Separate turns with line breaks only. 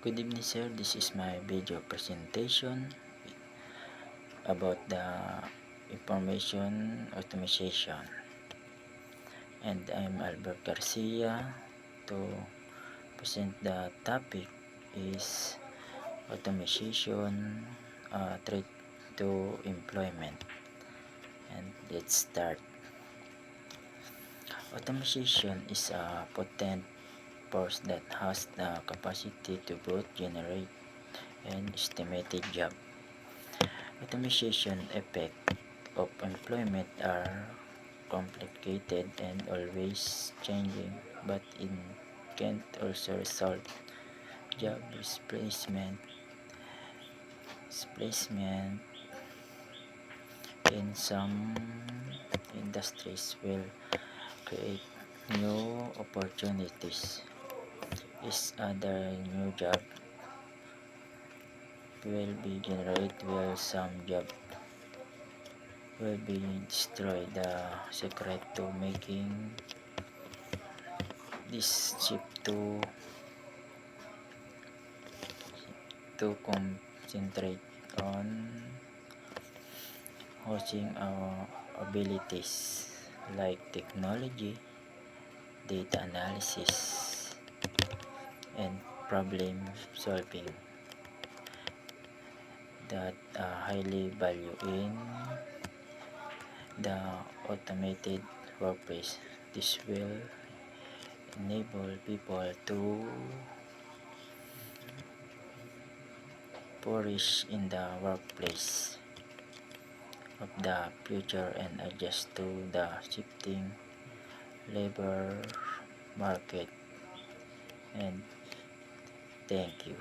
Good evening, sir. This is my video presentation about the information automation, and I'm Albert Garcia. To present the topic is automation threat to employment. And let's start. Automation is a potent force that has the capacity to both generate and estimated job. Automation effect of employment are complicated and always changing, but it can also result job displacement in some industries will create new opportunities. Is other new job will be generated while some job will be destroyed. The secret to making this shift to concentrate on honing our abilities like technology, data analysis, and problem solving that highly value in the automated workplace. This will enable people to flourish in the workplace of the future and adjust to the shifting labor market. And thank you.